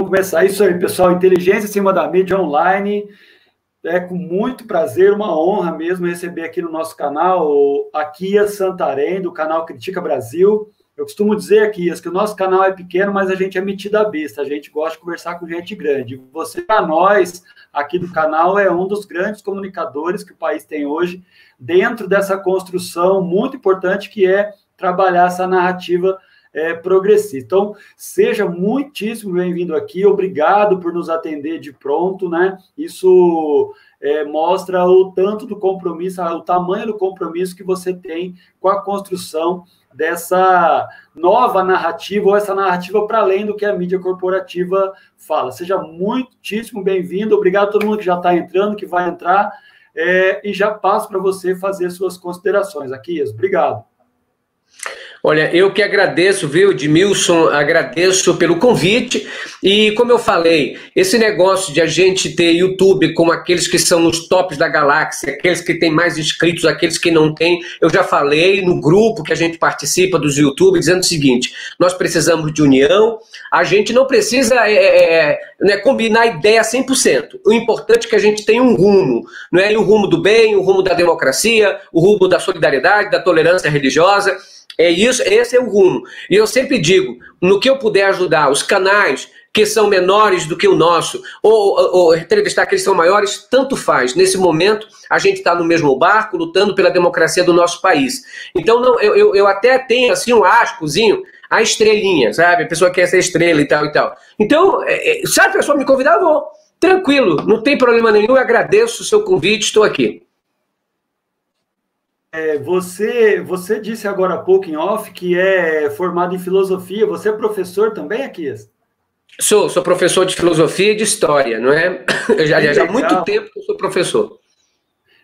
vamos começar. Isso aí, pessoal. Inteligência em cima da mídia online. É com muito prazer, uma honra mesmo receber aqui no nosso canal a Kia Santarém, do canal Critica Brasil. Eu costumo dizer, Akias, que o nosso canal é pequeno, mas a gente é metido a besta. A gente gosta de conversar com gente grande. Você, para nós, aqui do canal, é um dos grandes comunicadores que o país tem hoje, dentro dessa construção muito importante que é trabalhar essa narrativa progressista. Então, seja muitíssimo bem-vindo aqui, obrigado por nos atender de pronto, né? Isso mostra o tanto do compromisso, o tamanho do compromisso que você tem com a construção dessa nova narrativa, ou essa narrativa para além do que a mídia corporativa fala. Seja muitíssimo bem-vindo, obrigado a todo mundo que já está entrando, que vai entrar, e já passo para você fazer suas considerações. Akias, obrigado. Olha, eu que agradeço, viu, Edmilson, agradeço pelo convite e, como eu falei, esse negócio de a gente ter YouTube como aqueles que são nos tops da galáxia, aqueles que têm mais inscritos, aqueles que não têm, eu já falei no grupo que a gente participa dos YouTube, dizendo o seguinte, nós precisamos de união, a gente não precisa combinar ideia 100%, o importante é que a gente tenha um rumo, não é? E o rumo do bem, o rumo da democracia, o rumo da solidariedade, da tolerância religiosa. É isso, esse é o rumo. E eu sempre digo, no que eu puder ajudar os canais que são menores do que o nosso, ou entrevistar aqueles que são maiores, tanto faz. Nesse momento, a gente está no mesmo barco, lutando pela democracia do nosso país. Então, não, eu até tenho assim um ascozinho, a estrelinha, sabe? A pessoa quer ser estrela e tal e tal. Então, se a pessoa me convidar, eu vou. Tranquilo, não tem problema nenhum, eu agradeço o seu convite, estou aqui. Você disse agora há pouco em off que é formado em filosofia. Você é professor também, Akias? Sou professor de filosofia e de história, não é? Já há muito tempo que eu sou professor.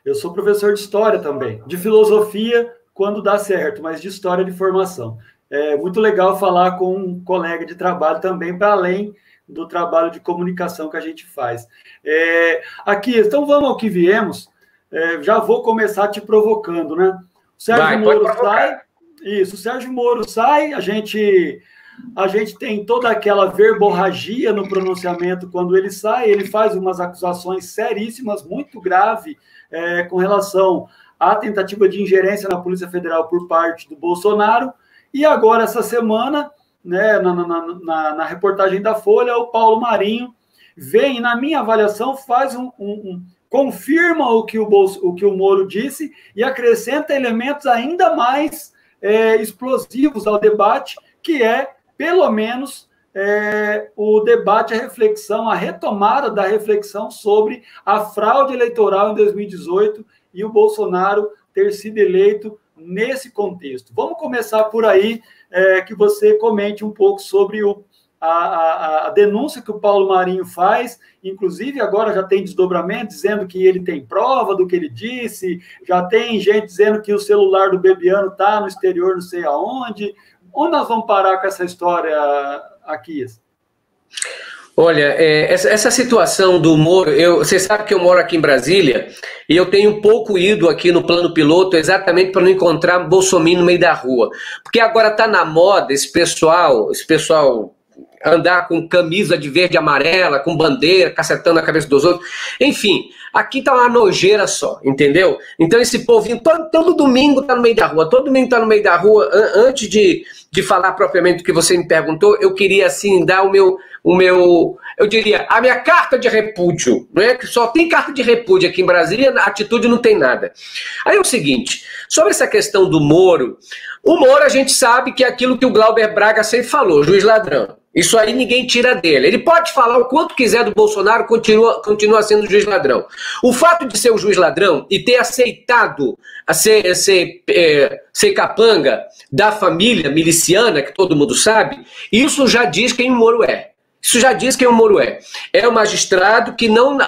Eu sou professor de história também. De filosofia, quando dá certo, mas de história de formação. É muito legal falar com um colega de trabalho também, para além do trabalho de comunicação que a gente faz. Akias, então vamos ao que viemos. Já vou começar te provocando, né? O Sérgio Moro sai. Isso, o Sérgio Moro sai, a gente tem toda aquela verborragia no pronunciamento quando ele sai, ele faz umas acusações seríssimas, muito graves, com relação à tentativa de ingerência na Polícia Federal por parte do Bolsonaro, e agora, essa semana, né, na reportagem da Folha, o Paulo Marinho vem, na minha avaliação, faz confirma o que o Moro disse e acrescenta elementos ainda mais explosivos ao debate, que pelo menos, o debate, a reflexão, a retomada da reflexão sobre a fraude eleitoral em 2018 e o Bolsonaro ter sido eleito nesse contexto. Vamos começar por aí, que você comente um pouco sobre a denúncia que o Paulo Marinho faz, inclusive agora já tem desdobramento, dizendo que ele tem prova do que ele disse, já tem gente dizendo que o celular do Bebiano está no exterior, não sei aonde. Onde nós vamos parar com essa história, Akias? Olha, essa situação do Moro, você sabe que eu moro aqui em Brasília e eu tenho um pouco ido aqui no plano piloto exatamente para não encontrar bolsominion no meio da rua. Porque agora está na moda esse pessoal andar com camisa de verde e amarela, com bandeira, cacetando a cabeça dos outros. Enfim, aqui tá uma nojeira só, entendeu? Então esse povinho, todo domingo tá no meio da rua, todo domingo tá no meio da rua. Antes de falar propriamente do que você me perguntou, eu queria assim dar eu diria, a minha carta de repúdio, não é? Que só tem carta de repúdio aqui em Brasília, atitude não tem nada. Aí é o seguinte, sobre essa questão do Moro, o Moro a gente sabe que é aquilo que o Glauber Braga sempre falou, juiz ladrão. Isso aí ninguém tira dele. Ele pode falar o quanto quiser do Bolsonaro, continua sendo juiz ladrão. O fato de ser o juiz ladrão e ter aceitado ser capanga da família miliciana, que todo mundo sabe, isso já diz quem o Moro é. Isso já diz quem o Moro é. É um magistrado que não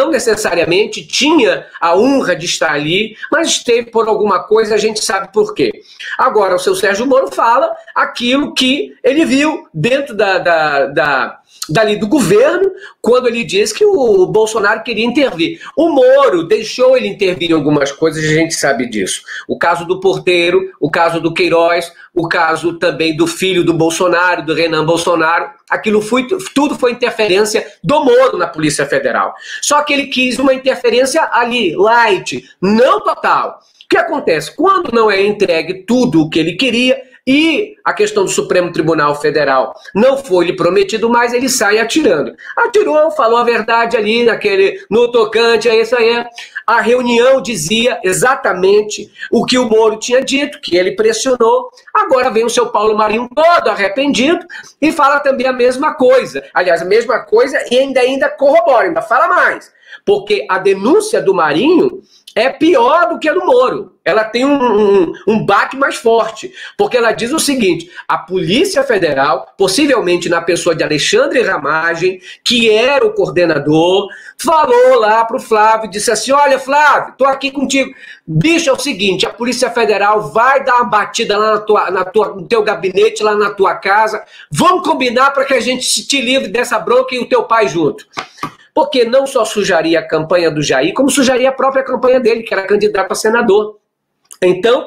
necessariamente tinha a honra de estar ali, mas esteve por alguma coisa, a gente sabe por quê. Agora, o seu Sérgio Moro fala aquilo que ele viu dentro da dali do governo, quando ele disse que o Bolsonaro queria intervir. O Moro deixou ele intervir em algumas coisas, a gente sabe disso. O caso do Porteiro, o caso do Queiroz, o caso também do filho do Bolsonaro, do Renan Bolsonaro, tudo foi interferência do Moro na Polícia Federal. Só que ele quis uma interferência ali, light, não total. O que acontece? Quando não é entregue tudo o que ele queria e a questão do Supremo Tribunal Federal não foi lhe prometido mais, ele sai atirando. Atirou, falou a verdade ali no tocante, é isso aí. A reunião dizia exatamente o que o Moro tinha dito, que ele pressionou. Agora vem o seu Paulo Marinho todo arrependido e fala também a mesma coisa. Aliás, a mesma coisa e ainda corrobora, ainda fala mais. Porque a denúncia do Marinho é pior do que a do Moro. Ela tem um baque mais forte, porque ela diz o seguinte: a Polícia Federal, possivelmente na pessoa de Alexandre Ramagem, que era o coordenador, falou lá pro Flávio, disse assim: olha, Flávio, tô aqui contigo. Bicho, é o seguinte, a Polícia Federal vai dar uma batida lá no teu gabinete, lá na tua casa, vamos combinar para que a gente te livre dessa bronca e o teu pai junto. Porque não só sujaria a campanha do Jair, como sujaria a própria campanha dele, que era candidato a senador. Então,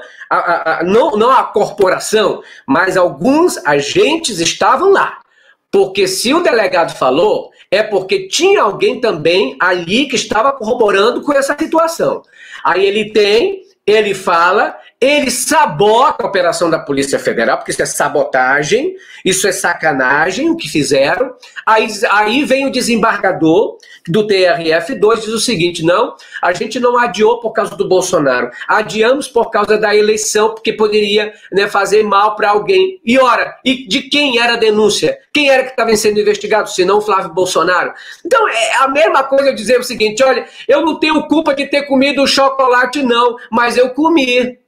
não a corporação, mas alguns agentes estavam lá. Porque se o delegado falou, é porque tinha alguém também ali que estava corroborando com essa situação. Aí ele fala, ele sabota a operação da Polícia Federal, porque isso é sabotagem, isso é sacanagem o que fizeram. Aí vem o desembargador do TRF2 diz o seguinte: não, a gente não adiou por causa do Bolsonaro, adiamos por causa da eleição, porque poderia, né, fazer mal para alguém. E ora, e de quem era a denúncia? Quem era que estava sendo investigado, se não o Flávio Bolsonaro? Então é a mesma coisa dizer o seguinte: olha, eu não tenho culpa de ter comido o chocolate não, mas eu comi.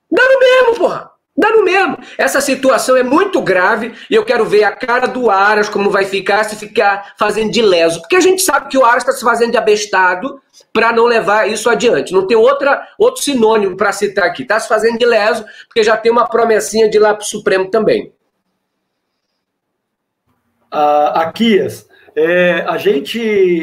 Dá no mesmo, porra. Dá no mesmo. Essa situação é muito grave e eu quero ver a cara do Aras como vai ficar se ficar fazendo de leso. Porque a gente sabe que o Aras está se fazendo de abestado para não levar isso adiante. Não tem outro sinônimo para citar aqui. Está se fazendo de leso porque já tem uma promessinha de ir lá para o Supremo também. Aquias,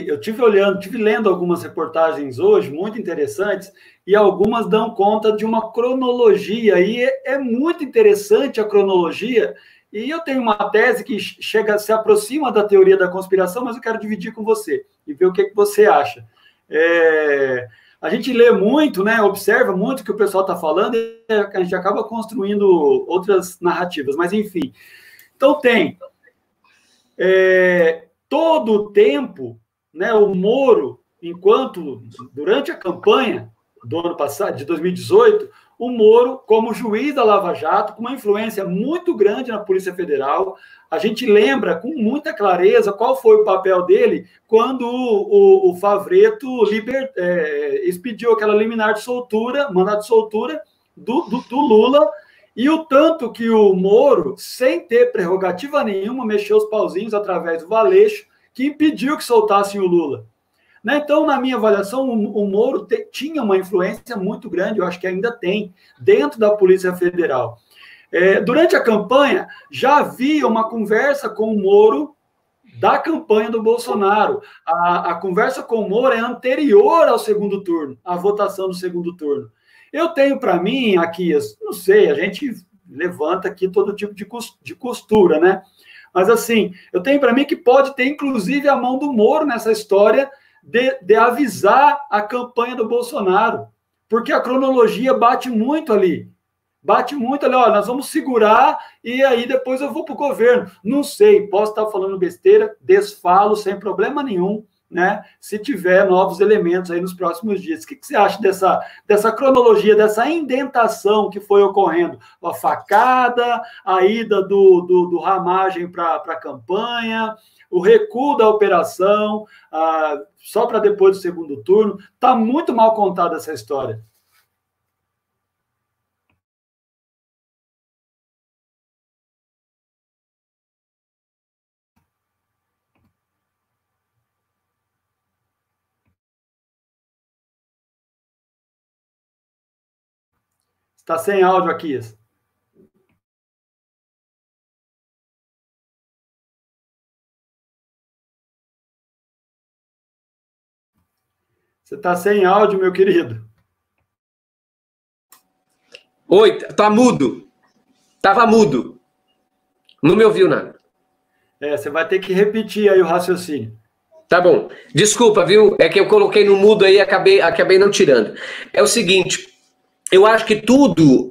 eu tive lendo algumas reportagens hoje, muito interessantes, e algumas dão conta de uma cronologia, e é muito interessante a cronologia, e eu tenho uma tese que se aproxima da teoria da conspiração, mas eu quero dividir com você, e ver o que você acha. A gente lê muito, né, observa muito o que o pessoal está falando, e a gente acaba construindo outras narrativas, mas enfim. Então todo o tempo, né, o Moro, durante a campanha do ano passado, de 2018, o Moro, como juiz da Lava Jato, com uma influência muito grande na Polícia Federal, a gente lembra com muita clareza qual foi o papel dele quando o Favreto expediu aquela liminar de soltura, mandado de soltura do Lula. E o tanto que o Moro, sem ter prerrogativa nenhuma, mexeu os pauzinhos através do Valeixo, que impediu que soltassem o Lula. Né? Então, na minha avaliação, o Moro tinha uma influência muito grande, eu acho que ainda tem, dentro da Polícia Federal. Durante a campanha, já havia uma conversa com o Moro da campanha do Bolsonaro. A conversa com o Moro é anterior ao segundo turno, à votação do segundo turno. Eu tenho para mim aqui, não sei, a gente levanta aqui todo tipo de costura, né? Mas assim, eu tenho para mim que pode ter inclusive a mão do Moro nessa história de avisar a campanha do Bolsonaro, porque a cronologia bate muito ali. Ó, nós vamos segurar e aí depois eu vou para o governo. Não sei, posso estar falando besteira, desfalo sem problema nenhum, né? Se tiver novos elementos aí nos próximos dias. O que você acha dessa cronologia, dessa indentação que foi ocorrendo? A facada, a ida do Ramagem para a campanha, o recuo da operação, só para depois do segundo turno. Está muito mal contada essa história. Está sem áudio aqui. Você está sem áudio, meu querido. Oi, tá mudo. Tava mudo. Não me ouviu nada. Você vai ter que repetir aí o raciocínio. Tá bom. Desculpa, viu? É que eu coloquei no mudo aí e acabei não tirando. É o seguinte, eu acho que tudo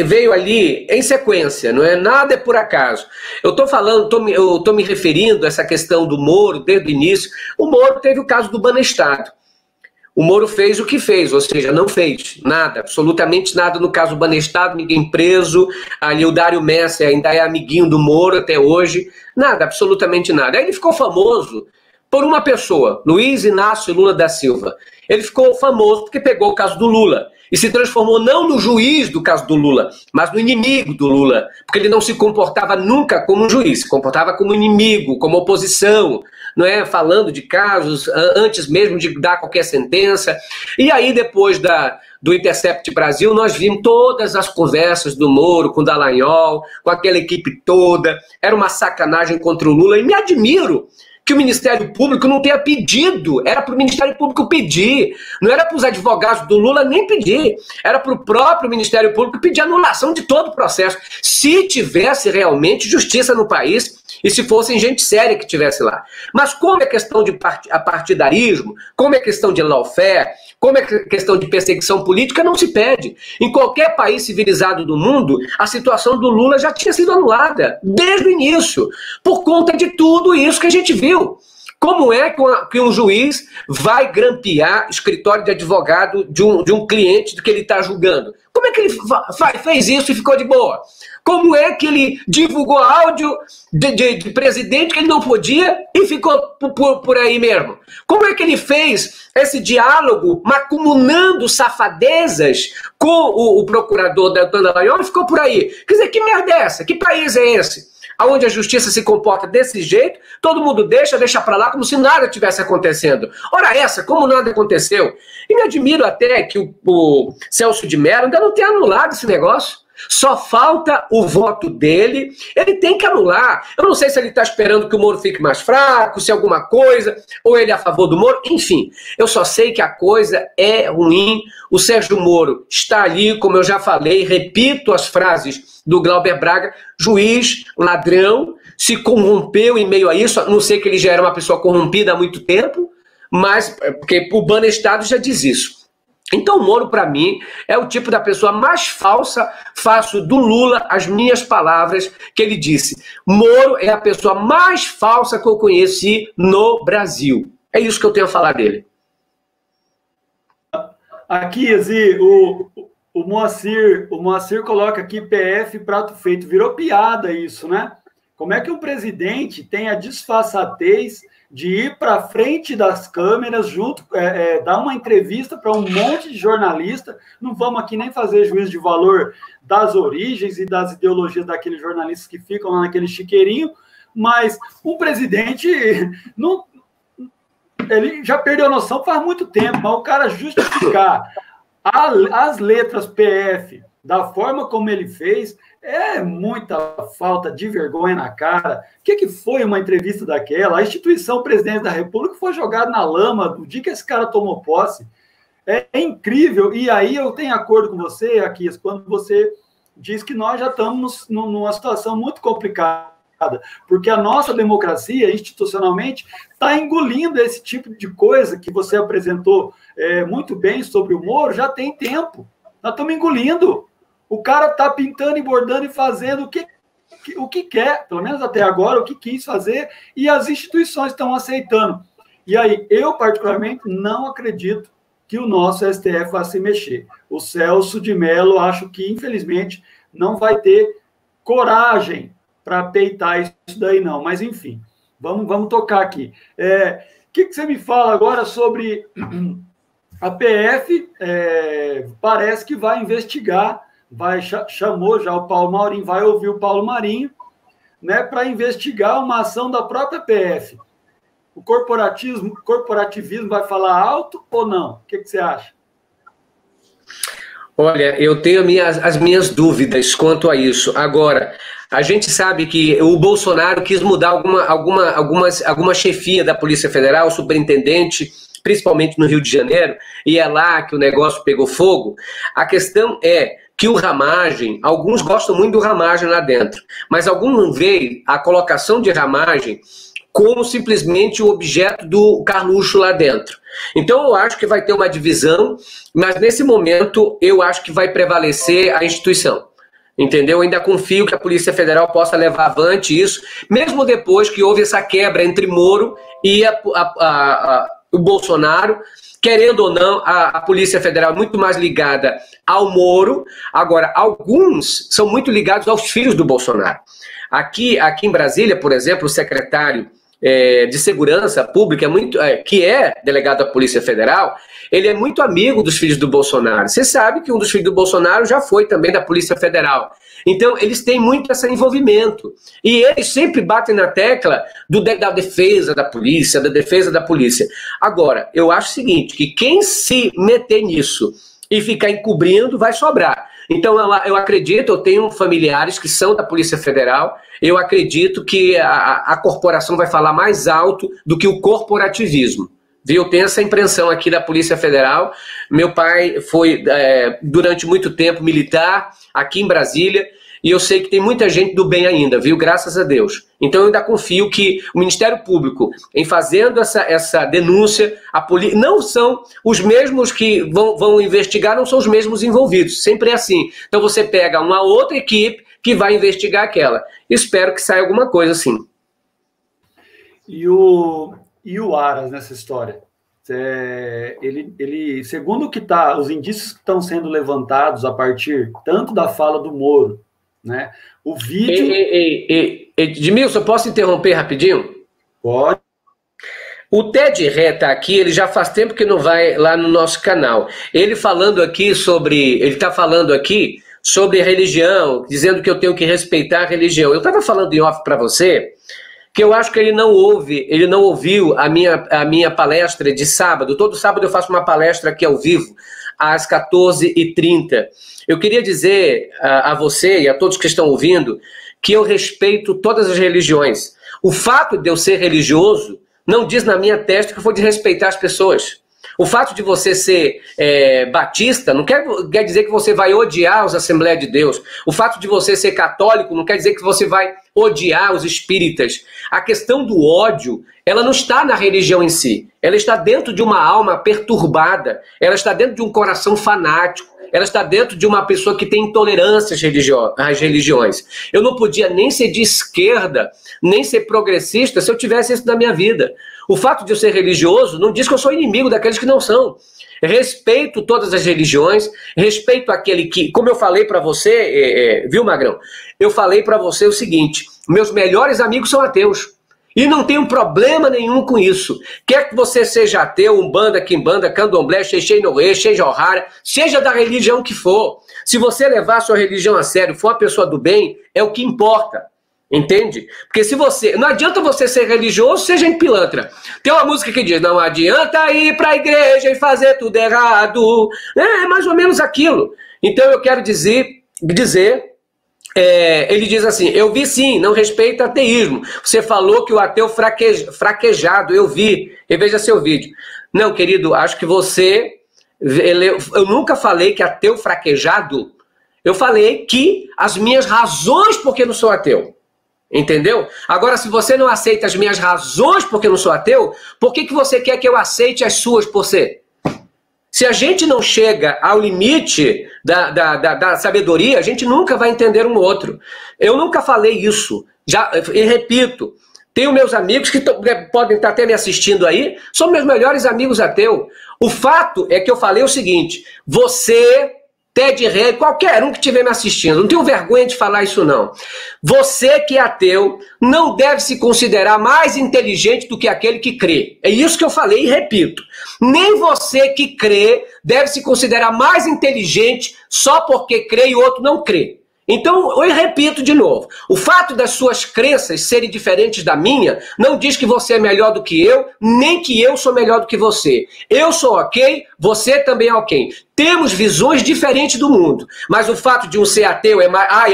veio ali em sequência, não é? Nada é por acaso. Eu tô me referindo a essa questão do Moro desde o início. O Moro teve o caso do Banestado. O Moro fez o que fez, ou seja, não fez nada, absolutamente nada no caso do Banestado, ninguém preso, ali o Dário Messer ainda é amiguinho do Moro até hoje, nada, absolutamente nada. Aí ele ficou famoso por uma pessoa, Luiz Inácio Lula da Silva. Ele ficou famoso porque pegou o caso do Lula e se transformou não no juiz do caso do Lula, mas no inimigo do Lula, porque ele não se comportava nunca como um juiz, se comportava como inimigo, como oposição, não é? Falando de casos antes mesmo de dar qualquer sentença. E aí, depois do Intercept Brasil, nós vimos todas as conversas do Moro com o Dallagnol, com aquela equipe toda. Era uma sacanagem contra o Lula. E me admiro que o Ministério Público não tenha pedido. Era para o Ministério Público pedir. Não era para os advogados do Lula nem pedir. Era para o próprio Ministério Público pedir anulação de todo o processo. Se tivesse realmente justiça no país e se fossem gente séria que estivesse lá. Mas como é questão de partidarismo, como é questão de lawfare, como é questão de perseguição política, não se pede. Em qualquer país civilizado do mundo, a situação do Lula já tinha sido anulada, desde o início, por conta de tudo isso que a gente viu. Como é que um juiz vai grampear escritório de advogado de um cliente do que ele está julgando? Como é que ele fez isso e ficou de boa? Como é que ele divulgou áudio de presidente que ele não podia e ficou por aí mesmo? Como é que ele fez esse diálogo macumunando safadezas com o procurador da Dallagnol e ficou por aí? Quer dizer, que merda é essa? Que país é esse? Onde a justiça se comporta desse jeito, todo mundo deixa pra lá como se nada tivesse acontecendo. Ora essa, como nada aconteceu. E me admiro até que o Celso de Mello ainda não tenha anulado esse negócio. Só falta o voto dele, ele tem que anular. Eu não sei se ele está esperando que o Moro fique mais fraco, se alguma coisa, ou ele é a favor do Moro, enfim. Eu só sei que a coisa é ruim. O Sérgio Moro está ali, como eu já falei, repito as frases do Glauber Braga, juiz, ladrão, se corrompeu em meio a isso, a não sei que ele já era uma pessoa corrompida há muito tempo, mas porque o Banestado já diz isso. Então o Moro, para mim, é o tipo da pessoa mais falsa. Faço do Lula as minhas palavras que ele disse. Moro é a pessoa mais falsa que eu conheci no Brasil. É isso que eu tenho a falar dele. Aqui, Ezi, o Moacir coloca aqui PF prato feito. Virou piada isso, né? Como é que o presidente tem a disfarçatez de ir para frente das câmeras, dar uma entrevista para um monte de jornalista? Não vamos aqui nem fazer juízo de valor das origens e das ideologias daqueles jornalistas que ficam lá naquele chiqueirinho, mas o presidente não, ele já perdeu a noção faz muito tempo, mas o cara justificar as letras PF da forma como ele fez é muita falta de vergonha na cara. O que foi uma entrevista daquela? A instituição presidente da República foi jogada na lama do dia que esse cara tomou posse. É incrível. E aí eu tenho acordo com você, Aquiles, quando você diz que nós já estamos numa situação muito complicada, porque a nossa democracia, institucionalmente, está engolindo esse tipo de coisa que você apresentou muito bem sobre o Moro, já tem tempo. Nós estamos engolindo. O cara está pintando e bordando e fazendo o que quer, pelo menos até agora, o que quis fazer, e as instituições estão aceitando. E aí, eu particularmente não acredito que o nosso STF vá se mexer. O Celso de Mello, acho que, infelizmente, não vai ter coragem para peitar isso daí, não. Mas, enfim, vamos tocar aqui. O que você me fala agora sobre a PF? Parece que vai investigar, chamou já o Paulo Marinho, vai ouvir o Paulo Marinho, né, para investigar uma ação da própria PF. O corporativismo vai falar alto ou não? O que você acha? Olha, eu tenho as minhas dúvidas quanto a isso. Agora, a gente sabe que o Bolsonaro quis mudar alguma chefia da Polícia Federal, superintendente, principalmente no Rio de Janeiro, e é lá que o negócio pegou fogo. A questão é que o Ramagem, alguns gostam muito do Ramagem lá dentro, mas alguns não veem a colocação de Ramagem como simplesmente o objeto do Carluxo lá dentro. Então eu acho que vai ter uma divisão, mas nesse momento eu acho que vai prevalecer a instituição. Entendeu? Eu ainda confio que a Polícia Federal possa levar avante isso, mesmo depois que houve essa quebra entre Moro e o Bolsonaro. Querendo ou não, a Polícia Federal é muito mais ligada ao Moro. Agora, alguns são muito ligados aos filhos do Bolsonaro. Aqui em Brasília, por exemplo, o secretário de Segurança Pública, que é delegado da Polícia Federal, ele é muito amigo dos filhos do Bolsonaro. Você sabe que um dos filhos do Bolsonaro já foi também da Polícia Federal. Então, eles têm muito esse envolvimento. E eles sempre batem na tecla da defesa da polícia, da defesa da polícia. Agora, eu acho o seguinte, que quem se meter nisso e ficar encobrindo, vai sobrar. Então, eu acredito, eu tenho familiares que são da Polícia Federal, eu acredito que a corporação vai falar mais alto do que o corporativismo. Viu? Eu tenho essa impressão aqui da Polícia Federal. Meu pai foi, durante muito tempo, militar aqui em Brasília, e eu sei que tem muita gente do bem ainda, viu? Graças a Deus. Então eu ainda confio que o Ministério Público, em fazendo essa denúncia, não são os mesmos que vão investigar, não são os mesmos envolvidos. Sempre é assim. Então você pega uma outra equipe que vai investigar aquela. Espero que saia alguma coisa assim. E o Aras nessa história? Ele segundo o que os indícios que estão sendo levantados a partir tanto da fala do Moro, né? O vídeo... Edmilson, posso interromper rapidinho? Pode. O Ted Ré está aqui, ele já faz tempo que não vai lá no nosso canal. Ele está falando aqui sobre religião, dizendo que eu tenho que respeitar a religião. Eu estava falando em off para você, que eu acho que ele não ouviu a minha palestra de sábado. Todo sábado eu faço uma palestra aqui ao vivo, às 14h30. Eu queria dizer a você e a todos que estão ouvindo que eu respeito todas as religiões. O fato de eu ser religioso não diz na minha testa que eu vou desrespeitar as pessoas. O fato de você ser batista não quer dizer que você vai odiar os Assembleias de Deus. O fato de você ser católico não quer dizer que você vai odiar os espíritas. A questão do ódio, ela não está na religião em si. Ela está dentro de uma alma perturbada. Ela está dentro de um coração fanático. Ela está dentro de uma pessoa que tem intolerância às religiões. Eu não podia nem ser de esquerda, nem ser progressista se eu tivesse isso na minha vida. O fato de eu ser religioso não diz que eu sou inimigo daqueles que não são. Respeito todas as religiões, respeito aquele que, como eu falei para você, viu, Magrão? Eu falei para você o seguinte, meus melhores amigos são ateus. E não tenho problema nenhum com isso. Quer que você seja ateu, umbanda, quimbanda, candomblé, xexê, noê, xejorrara, seja da religião que for. Se você levar a sua religião a sério, for uma pessoa do bem, é o que importa. Entende? Porque se você... Não adianta você ser religioso, seja em pilantra. Tem uma música que diz, não adianta ir para a igreja e fazer tudo errado. É mais ou menos aquilo. Então eu quero dizer ele diz assim, eu vi sim, não respeita ateísmo. Você falou que o ateu fraquejado, eu vi. Reveja seu vídeo. Não, querido, acho que você... Eu nunca falei que ateu fraquejado. Eu falei que as minhas razões porque não sou ateu. Entendeu? Agora, se você não aceita as minhas razões porque eu não sou ateu, por que você quer que eu aceite as suas por ser? Se a gente não chega ao limite da sabedoria, a gente nunca vai entender um outro. Eu nunca falei isso. E repito, tenho meus amigos que podem estar até me assistindo aí, são meus melhores amigos ateus. O fato é que eu falei o seguinte, você... Ted Ré, qualquer um que estiver me assistindo, não tenho vergonha de falar isso não. Você que é ateu não deve se considerar mais inteligente do que aquele que crê. É isso que eu falei e repito. Nem você que crê deve se considerar mais inteligente só porque crê e o outro não crê. Então, eu repito de novo, o fato das suas crenças serem diferentes da minha, não diz que você é melhor do que eu, nem que eu sou melhor do que você. Eu sou ok, você também é ok. Temos visões diferentes do mundo, mas o fato de um ser ateu é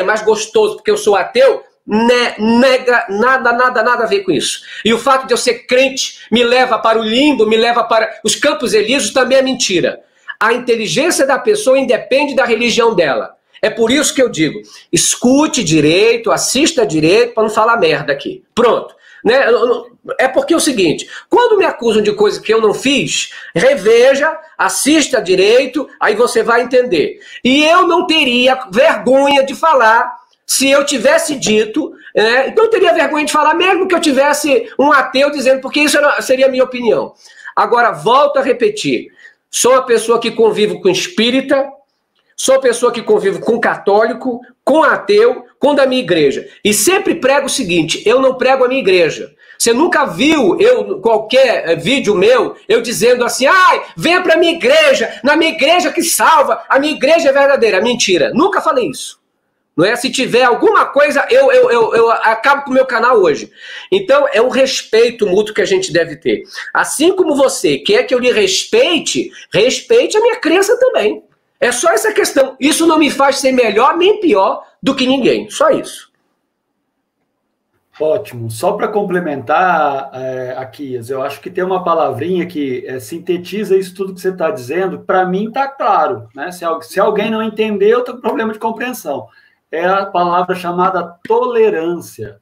mais gostoso porque eu sou ateu, nega nada a ver com isso. E o fato de eu ser crente me leva para o limbo, me leva para os campos elíseos, também é mentira. A inteligência da pessoa independe da religião dela. É por isso que eu digo, escute direito, assista direito, para não falar merda aqui. Pronto. Né? É porque é o seguinte, quando me acusam de coisa que eu não fiz, reveja, assista direito, aí você vai entender. E eu não teria vergonha de falar se eu tivesse dito, então eu teria vergonha de falar mesmo que eu tivesse um ateu dizendo, porque isso seria a minha opinião. Agora, volto a repetir, sou uma pessoa que convivo com espírita, sou pessoa que convivo com católico, com ateu, com da minha igreja. E sempre prego o seguinte, eu não prego a minha igreja. Você nunca viu qualquer vídeo meu, eu dizendo assim, venha para minha igreja, na minha igreja que salva, a minha igreja é verdadeira. Mentira, nunca falei isso. Não é? Se tiver alguma coisa, eu acabo com o meu canal hoje. Então, é um respeito mútuo que a gente deve ter. Assim como você quer que eu lhe respeite, respeite a minha crença também. É só essa questão. Isso não me faz ser melhor nem pior do que ninguém. Só isso. Ótimo. Só para complementar, aqui, eu acho que tem uma palavrinha que sintetiza isso tudo que você está dizendo. Para mim está claro. Né? Se alguém não entender, eu tenho problema de compreensão. É a palavra chamada tolerância.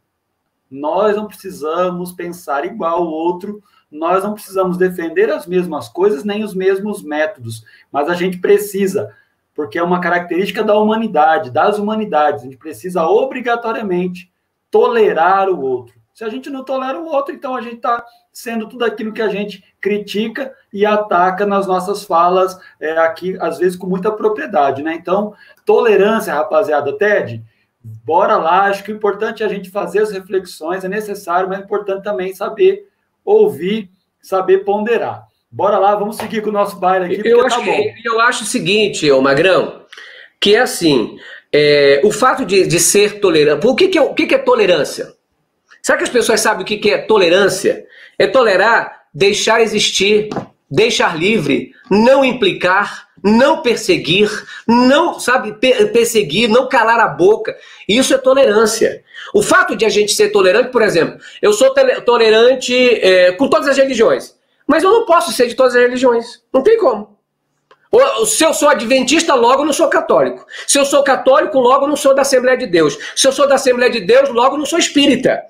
Nós não precisamos pensar igual ao outro, nós não precisamos defender as mesmas coisas, nem os mesmos métodos, mas a gente precisa, porque é uma característica da humanidade, das humanidades, a gente precisa obrigatoriamente tolerar o outro. Se a gente não tolera o outro, então a gente está sendo tudo aquilo que a gente critica e ataca nas nossas falas, aqui, às vezes com muita propriedade, né? Então, tolerância, rapaziada, Ted, bora lá, acho que o importante é a gente fazer as reflexões, é necessário, mas é importante também saber ouvir, saber ponderar. Bora lá, vamos seguir com o nosso baile aqui, eu acho o seguinte, Magrão, que é assim, o fato de ser tolerante, o que é tolerância? Será que as pessoas sabem o que é tolerância? É tolerar, deixar existir, deixar livre, não implicar, não perseguir, não, perseguir, não calar a boca. Isso é tolerância. O fato de a gente ser tolerante, por exemplo, eu sou tolerante com todas as religiões, mas eu não posso ser de todas as religiões. Não tem como. Se eu sou adventista, logo não sou católico. Se eu sou católico, logo não sou da Assembleia de Deus. Se eu sou da Assembleia de Deus, logo não sou espírita.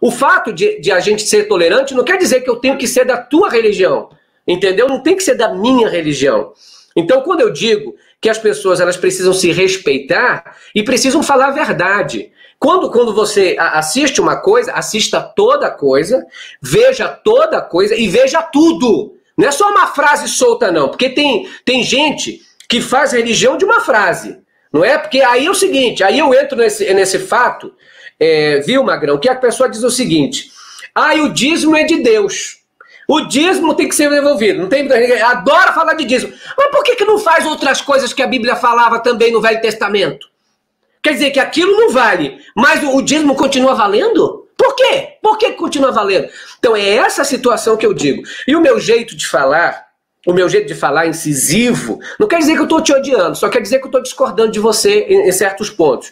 O fato de a gente ser tolerante não quer dizer que eu tenho que ser da tua religião. Entendeu? Não tem que ser da minha religião. Então, quando eu digo que as pessoas elas precisam se respeitar e precisam falar a verdade. Quando você assiste uma coisa, assista toda a coisa, veja toda a coisa e veja tudo. Não é só uma frase solta, não. Porque tem gente que faz religião de uma frase. Não é? Porque aí é o seguinte, aí eu entro nesse fato, viu, Magrão, que a pessoa diz o seguinte, o dízimo é de Deus. O dízimo tem que ser devolvido. Não tem, adora falar de dízimo. Mas por que não faz outras coisas que a Bíblia falava também no Velho Testamento? Quer dizer que aquilo não vale, mas o dízimo continua valendo? Por quê? Por que continua valendo? Então é essa situação que eu digo. E o meu jeito de falar incisivo, não quer dizer que eu estou te odiando, só quer dizer que eu estou discordando de você em certos pontos.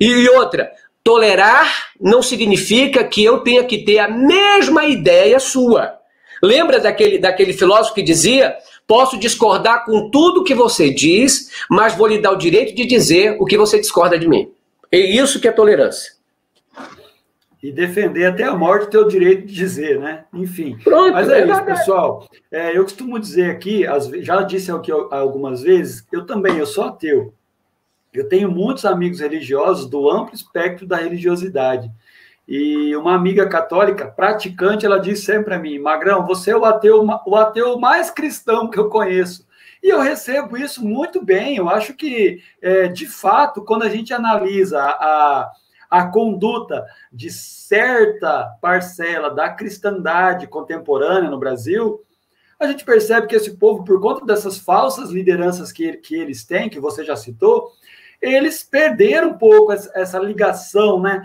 E outra, tolerar não significa que eu tenha que ter a mesma ideia sua. Lembra daquele filósofo que dizia, posso discordar com tudo que você diz, mas vou lhe dar o direito de dizer o que você discorda de mim. É isso que é tolerância. E defender até a morte o teu direito de dizer, né? Enfim. Pronto, mas é isso, pessoal. Eu costumo dizer aqui, já disse aqui algumas vezes, eu sou ateu. Eu tenho muitos amigos religiosos do amplo espectro da religiosidade. E uma amiga católica, praticante, ela disse sempre para mim, Magrão, você é o ateu mais cristão que eu conheço. E eu recebo isso muito bem. Eu acho que, de fato, quando a gente analisa a conduta de certa parcela da cristandade contemporânea no Brasil, a gente percebe que esse povo, por conta dessas falsas lideranças que eles têm, que você já citou, eles perderam um pouco essa ligação, né?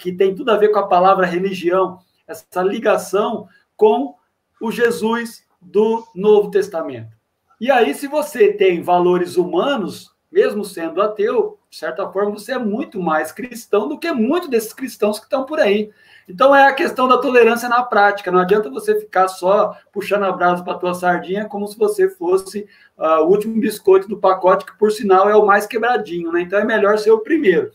Que tem tudo a ver com a palavra religião, essa ligação com o Jesus do Novo Testamento. E aí, se você tem valores humanos, mesmo sendo ateu, De certa forma, você é muito mais cristão do que muitos desses cristãos que estão por aí. Então, é a questão da tolerância na prática. Não adianta você ficar só puxando a brasa para a tua sardinha como se você fosse o último biscoito do pacote, que, por sinal, é o mais quebradinho, né? Então, é melhor ser o primeiro.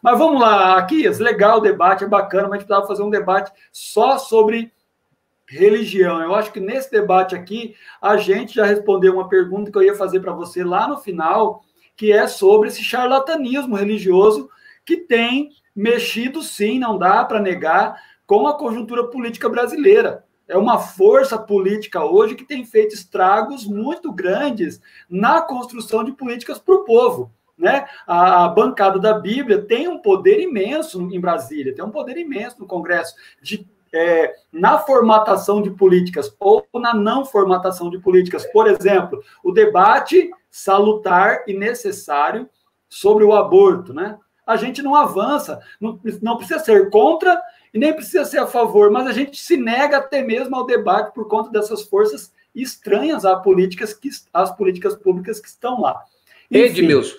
Mas vamos lá, Aquias, legal o debate, é bacana, mas a gente precisava fazer um debate só sobre religião. Eu acho que nesse debate aqui, a gente já respondeu uma pergunta que eu ia fazer para você lá no final, que é sobre esse charlatanismo religioso que tem mexido, sim, não dá para negar, com a conjuntura política brasileira. É uma força política hoje que tem feito estragos muito grandes na construção de políticas para o povo. Né? A bancada da Bíblia tem um poder imenso em Brasília, tem um poder imenso no Congresso, na formatação de políticas ou na não formatação de políticas. Por exemplo, o debate salutar e necessário sobre o aborto. Né? A gente não avança, não precisa ser contra e nem precisa ser a favor, mas a gente se nega até mesmo ao debate por conta dessas forças estranhas às políticas públicas que estão lá. Edmilson,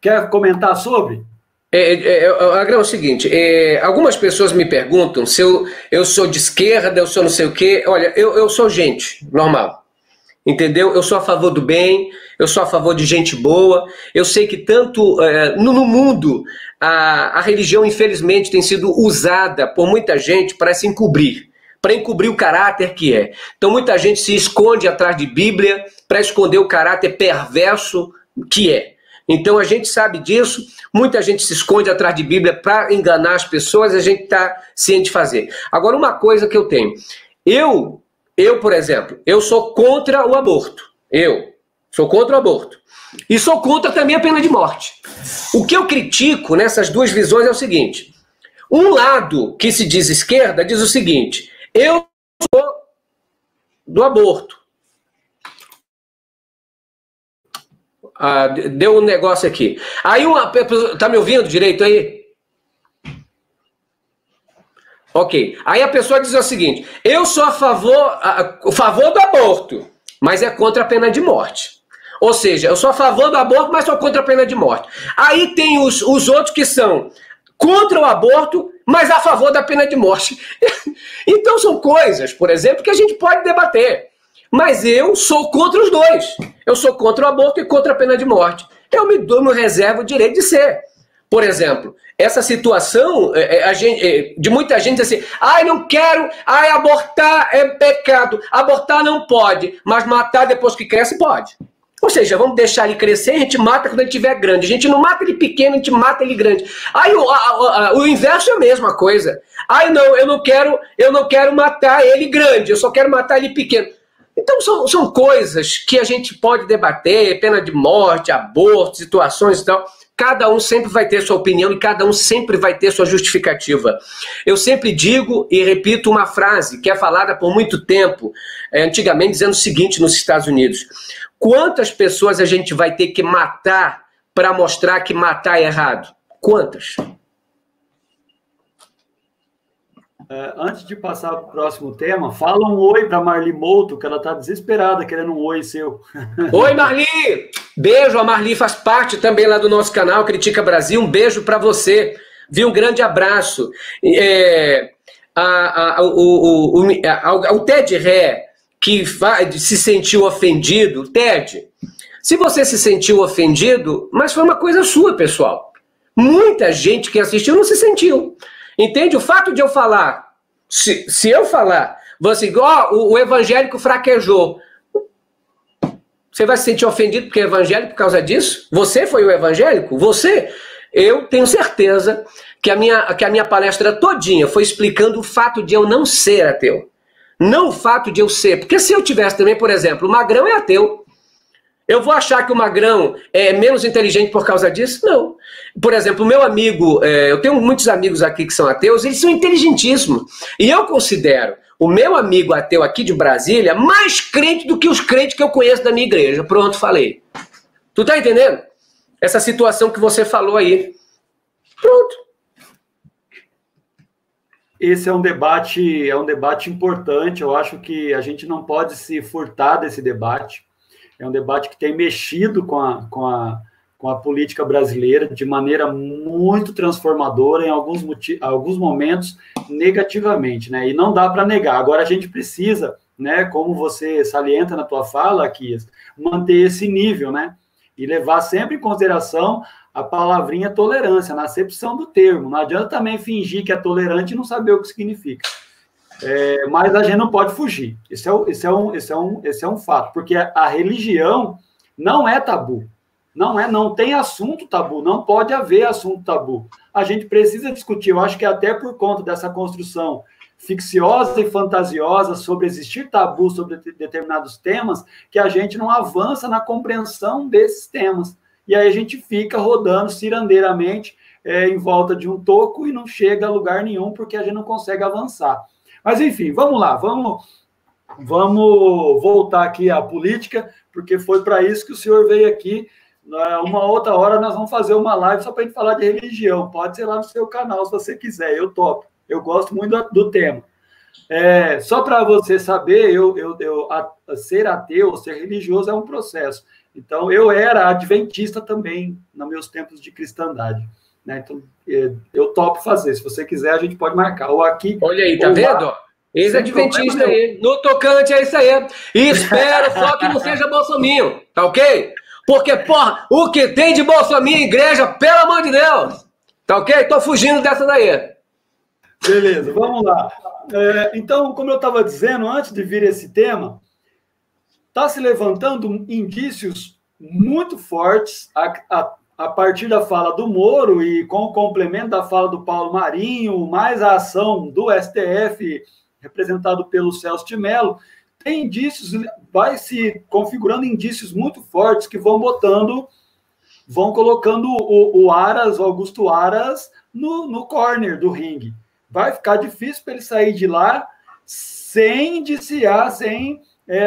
quer comentar sobre? Agrão, é o seguinte, algumas pessoas me perguntam se eu sou de esquerda, eu sou não sei o quê. Olha, eu sou gente normal, entendeu? Eu sou a favor do bem, eu sou a favor de gente boa. Eu sei que tanto no mundo a religião, infelizmente, tem sido usada por muita gente para se encobrir, para encobrir o caráter que é. Então muita gente se esconde atrás de Bíblia para esconder o caráter perverso que é. Então a gente sabe disso, muita gente se esconde atrás de Bíblia para enganar as pessoas, a gente está ciente de fazer. Agora, uma coisa que eu tenho, eu, por exemplo, eu sou contra o aborto, eu sou contra o aborto, e sou contra também a pena de morte. O que eu critico nessas duas visões é o seguinte, um lado que se diz esquerda diz o seguinte, eu sou do aborto. Deu um negócio aqui. Aí tá me ouvindo direito aí? Ok. Aí a pessoa diz o seguinte, eu sou a favor do aborto, mas é contra a pena de morte. Ou seja, eu sou a favor do aborto, mas sou contra a pena de morte. Aí tem os outros que são contra o aborto, mas a favor da pena de morte. Então são coisas, por exemplo, que a gente pode debater. Mas eu sou contra os dois. Eu sou contra o aborto e contra a pena de morte. Eu me reservo o direito de ser. Por exemplo, essa situação de muita gente assim, não quero, abortar é pecado, abortar não pode, mas matar depois que cresce pode. Ou seja, vamos deixar ele crescer, a gente mata quando ele estiver grande. A gente não mata ele pequeno, a gente mata ele grande. Aí o inverso é a mesma coisa. Não, eu não quero matar ele grande, eu só quero matar ele pequeno. Então são coisas que a gente pode debater, pena de morte, aborto, situações e tal. Cada um sempre vai ter sua opinião e cada um sempre vai ter sua justificativa. Eu sempre digo e repito uma frase que é falada por muito tempo, antigamente, dizendo o seguinte nos Estados Unidos. Quantas pessoas a gente vai ter que matar para mostrar que matar é errado? Quantas? Antes de passar para o próximo tema, fala um oi para Marli Mouto, que ela está desesperada querendo um oi seu. Oi, Marli! Beijo, a Marli faz parte também lá do nosso canal Critica Brasil. Um beijo para você. Um grande abraço. O Ted Ré, que se sentiu ofendido, Ted, se você se sentiu ofendido, mas foi uma coisa sua, pessoal. Muita gente que assistiu não se sentiu. Entende? O fato de eu falar, se eu falar, você o evangélico fraquejou, você vai se sentir ofendido porque é evangélico por causa disso? Você foi o evangélico? Você? Eu tenho certeza que a minha palestra todinha foi explicando o fato de eu não ser ateu. Não o fato de eu ser. Porque se eu tivesse também, por exemplo, o Magrão é ateu. Eu vou achar que o Magrão é menos inteligente por causa disso? Não. Por exemplo, o meu amigo, eu tenho muitos amigos aqui que são ateus, eles são inteligentíssimos. E eu considero o meu amigo ateu aqui de Brasília mais crente do que os crentes que eu conheço da minha igreja. Pronto, falei. Tu tá entendendo? Essa situação que você falou aí. Pronto. Esse é um debate importante. Eu acho que a gente não pode se furtar desse debate. É um debate que tem mexido com com a política brasileira de maneira muito transformadora, em alguns momentos negativamente, né? E não dá para negar. Agora a gente precisa, né, como você salienta na tua fala, Aquias, manter esse nível, né? E levar sempre em consideração a palavrinha tolerância, na acepção do termo. Não adianta também fingir que é tolerante e não saber o que significa. Mas a gente não pode fugir. Esse é um fato, porque a religião não é tabu. Não tem assunto tabu, não pode haver assunto tabu. A gente precisa discutir, eu acho que até por conta dessa construção ficciosa e fantasiosa sobre existir tabu sobre determinados temas, que a gente não avança na compreensão desses temas. E aí a gente fica rodando cirandeiramente em volta de um toco e não chega a lugar nenhum, porque a gente não consegue avançar. Mas, enfim, vamos lá, vamos voltar aqui à política, porque foi para isso que o senhor veio aqui. Uma outra hora nós vamos fazer uma live só para a gente falar de religião. Pode ser lá no seu canal, se você quiser, eu topo. Eu gosto muito do tema. Só para você saber, ser ateu, ser religioso é um processo. Então, eu era adventista também, nos meus tempos de cristandade. Né? Então, eu topo fazer. Se você quiser, a gente pode marcar. Ou aqui, olha aí, tá vendo? Ex-adventista aí. No tocante é isso aí. E espero só que não seja bolsominho, tá ok? Porque, porra, o que tem de bolsominho em igreja, pelo amor de Deus, tá ok? Tô fugindo dessa daí. Beleza, vamos lá. Então, como eu estava dizendo, antes de vir esse tema, está se levantando indícios muito fortes a partir da fala do Moro e com o complemento da fala do Paulo Marinho, mais a ação do STF, representado pelo Celso de Mello, tem indícios, vai se configurando indícios muito fortes que vão colocando o Augusto Aras no corner do ringue. Vai ficar difícil para ele sair de lá sem indiciar, sem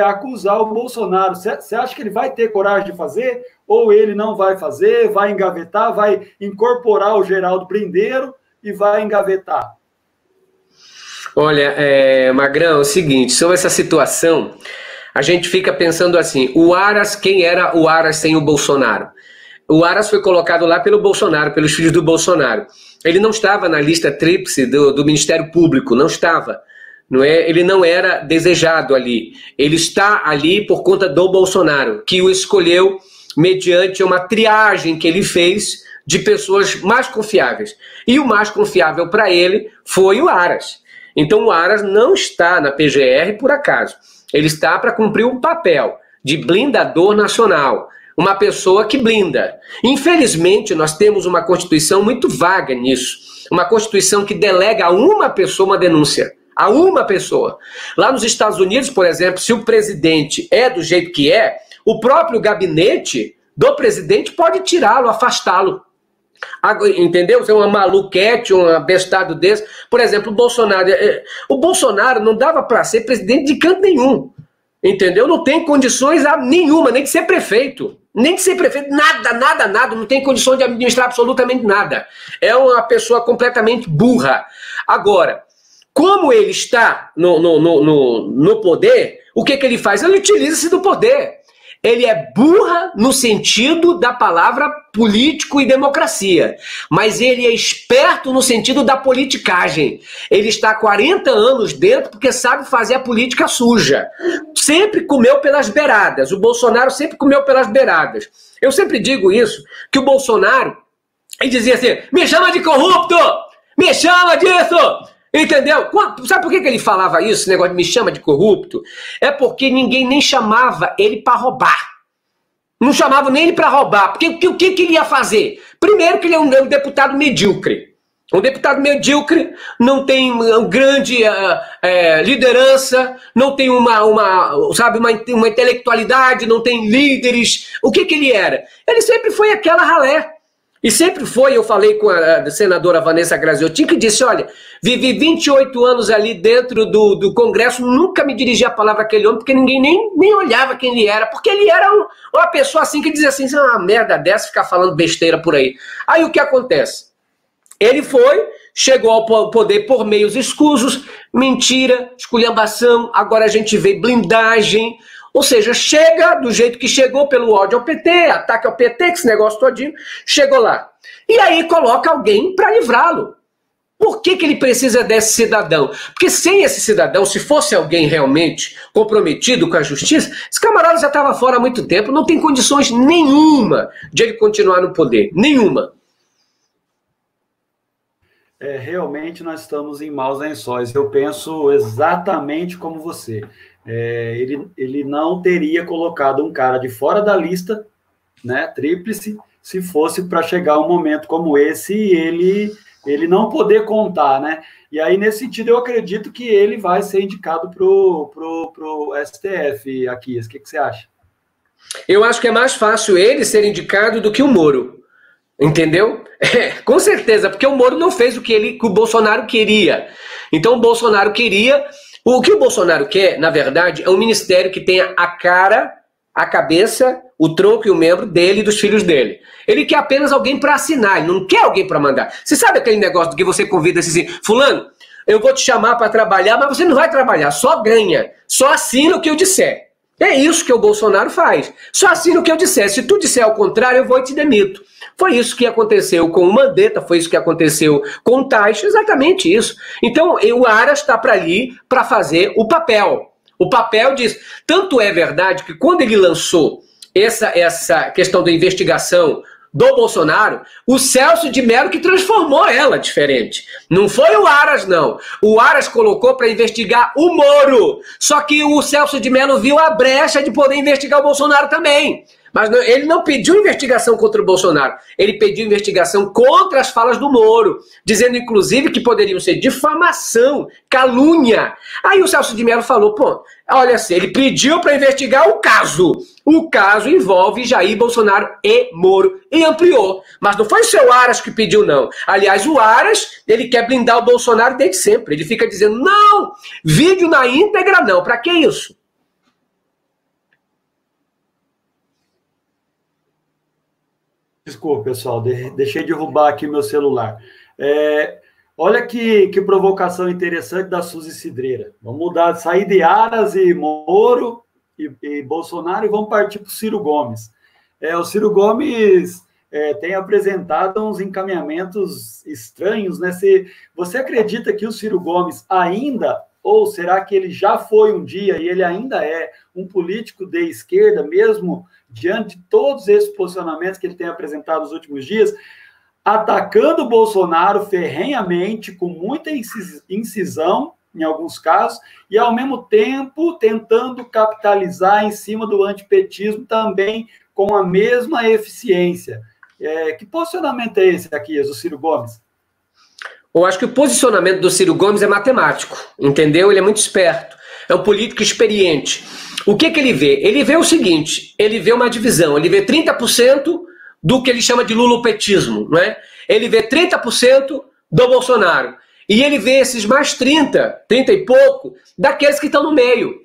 acusar o Bolsonaro. Você acha que ele vai ter coragem de fazer? Ou ele não vai fazer, vai engavetar, vai incorporar o Geraldo Brindeiro e vai engavetar? Olha, Magrão, é o seguinte, sobre essa situação, a gente fica pensando assim, o Aras, quem era o Aras sem o Bolsonaro? O Aras foi colocado lá pelo Bolsonaro, pelos filhos do Bolsonaro. Ele não estava na lista tríplice do Ministério Público, não estava. Não é? Ele não era desejado ali. Ele está ali por conta do Bolsonaro, que o escolheu mediante uma triagem que ele fez de pessoas mais confiáveis. E o mais confiável para ele foi o Aras. Então o Aras não está na PGR por acaso. Ele está para cumprir um papel de blindador nacional. Uma pessoa que blinda. Infelizmente, nós temos uma Constituição muito vaga nisso. Uma Constituição que delega a uma pessoa uma denúncia. A uma pessoa. Lá nos Estados Unidos, por exemplo, se o presidente é do jeito que é, o próprio gabinete do presidente pode tirá-lo, afastá-lo. Entendeu? Se é uma maluquete, um abestado desse. Por exemplo, o Bolsonaro não dava para ser presidente de canto nenhum. Entendeu? Não tem condições nenhuma, nem de ser prefeito. Nem de ser prefeito, nada, não tem condições de administrar absolutamente nada. É uma pessoa completamente burra. Agora, como ele está no poder, o que ele faz? Ele utiliza-se do poder. Ele é burra no sentido da palavra político e democracia, mas ele é esperto no sentido da politicagem. Ele está há 40 anos dentro porque sabe fazer a política suja. Sempre comeu pelas beiradas. O Bolsonaro sempre comeu pelas beiradas. Eu sempre digo isso, que o Bolsonaro, ele dizia assim, me chama de corrupto, me chama disso. Entendeu? Sabe por que ele falava isso, esse negócio de me chama de corrupto? É porque ninguém nem chamava ele para roubar. Não chamava nem ele para roubar. Porque o que ele ia fazer? Primeiro que ele é um deputado medíocre. Um deputado medíocre não tem grande liderança, não tem uma intelectualidade, não tem líderes. O que ele era? Ele sempre foi aquela ralé. E sempre foi, eu falei com a senadora Vanessa Graziotin, que disse, olha, vivi 28 anos ali dentro do Congresso, nunca me dirigi a palavra àquele homem, porque ninguém nem olhava quem ele era, porque ele era uma pessoa assim que dizia assim, isso é uma merda dessa, ficar falando besteira por aí. Aí o que acontece? Ele chegou ao poder por meios escusos, mentira, esculhambação, agora a gente vê blindagem, Ou seja, chega do jeito que chegou, pelo ódio ao PT, ataque ao PT, que esse negócio todinho, chegou lá. E aí coloca alguém para livrá-lo. Por que ele precisa desse cidadão? Porque sem esse cidadão, se fosse alguém realmente comprometido com a justiça, esse camarada já estava fora há muito tempo, não tem condições nenhuma de ele continuar no poder. Nenhuma. Realmente nós estamos em maus lençóis. Eu penso exatamente como você. Ele não teria colocado um cara de fora da lista, né, tríplice, se fosse para chegar um momento como esse e ele não poder contar, né? E aí, nesse sentido, eu acredito que ele vai ser indicado pro STF, Aquias. O que você acha? Eu acho que é mais fácil ele ser indicado do que o Moro. Entendeu? Com certeza, porque o Moro não fez o que o Bolsonaro queria. Então, o Bolsonaro queria... O que o Bolsonaro quer, na verdade, é um ministério que tenha a cara, a cabeça, o tronco e o membro dele e dos filhos dele. Ele quer apenas alguém para assinar, ele não quer alguém para mandar. Você sabe aquele negócio do que você convida assim, fulano, eu vou te chamar para trabalhar, mas você não vai trabalhar, só ganha, só assina o que eu disser. É isso que o Bolsonaro faz. Só assina o que eu disser. Se tu disser ao contrário, eu vou e te demito. Foi isso que aconteceu com o Mandetta, foi isso que aconteceu com o Taixa, exatamente isso. Então, o Aras está para ali para fazer o papel. O papel diz... Tanto é verdade que quando ele lançou essa questão da investigação do Bolsonaro, o Celso de Mello que transformou ela diferente. Não foi o Aras, não. O Aras colocou para investigar o Moro. Só que o Celso de Mello viu a brecha de poder investigar o Bolsonaro também. Mas ele não pediu investigação contra o Bolsonaro. Ele pediu investigação contra as falas do Moro, dizendo, inclusive, que poderiam ser difamação, calúnia. Aí o Celso de Mello falou, pô, olha assim, ele pediu para investigar o caso. O caso envolve Jair Bolsonaro e Moro. E ampliou. Mas não foi o seu Aras que pediu, não. Aliás, o Aras, ele quer blindar o Bolsonaro desde sempre. Ele fica dizendo, não, vídeo na íntegra não. Para que isso? Desculpa, pessoal, deixei de derrubar aqui meu celular. Olha que provocação interessante da Suzy Cidreira. Vamos mudar, sair de Aras e Moro e Bolsonaro e vamos partir para o Ciro Gomes. O Ciro Gomes tem apresentado uns encaminhamentos estranhos, né? Você acredita que o Ciro Gomes ainda, ou será que ele já foi um dia e ele ainda é um político de esquerda, mesmo diante de todos esses posicionamentos que ele tem apresentado nos últimos dias, atacando o Bolsonaro ferrenhamente, com muita incisão, em alguns casos, e, ao mesmo tempo, tentando capitalizar em cima do antipetismo também com a mesma eficiência. Que posicionamento é esse aqui, do Ciro Gomes? Eu acho que o posicionamento do Ciro Gomes é matemático, entendeu? Ele é muito esperto, é um político experiente. O que ele vê? Ele vê o seguinte, ele vê uma divisão, ele vê 30% do que ele chama de lulopetismo, não é? Ele vê 30% do Bolsonaro. E ele vê esses mais 30 e pouco, daqueles que estão no meio.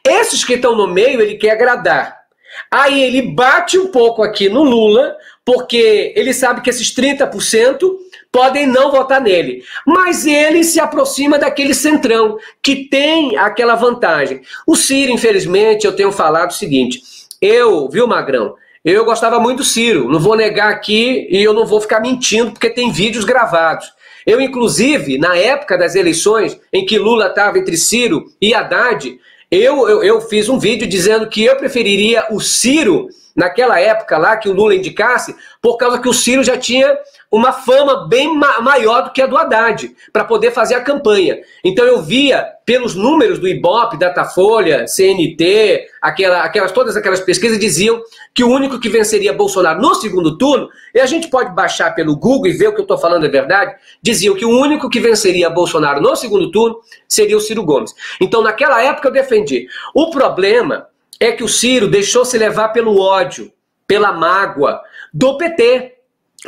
Esses que estão no meio, ele quer agradar. Aí ele bate um pouco aqui no Lula, porque ele sabe que esses 30% podem não votar nele. Mas ele se aproxima daquele centrão, que tem aquela vantagem. O Ciro, infelizmente, eu tenho falado o seguinte, viu, Magrão? Eu gostava muito do Ciro, não vou negar aqui e eu não vou ficar mentindo, porque tem vídeos gravados. Eu, inclusive, na época das eleições, em que Lula estava entre Ciro e Haddad, eu fiz um vídeo dizendo que eu preferiria o Ciro, naquela época lá, que o Lula indicasse, por causa que o Ciro já tinha uma fama bem maior do que a do Haddad, para poder fazer a campanha. Então eu via, pelos números do Ibope, Datafolha, CNT, todas aquelas pesquisas diziam que o único que venceria Bolsonaro no segundo turno, e a gente pode baixar pelo Google e ver o que eu estou falando é verdade, diziam que o único que venceria Bolsonaro no segundo turno seria o Ciro Gomes. Então naquela época eu defendi. O problema é que o Ciro deixou se levar pelo ódio, pela mágoa do PT.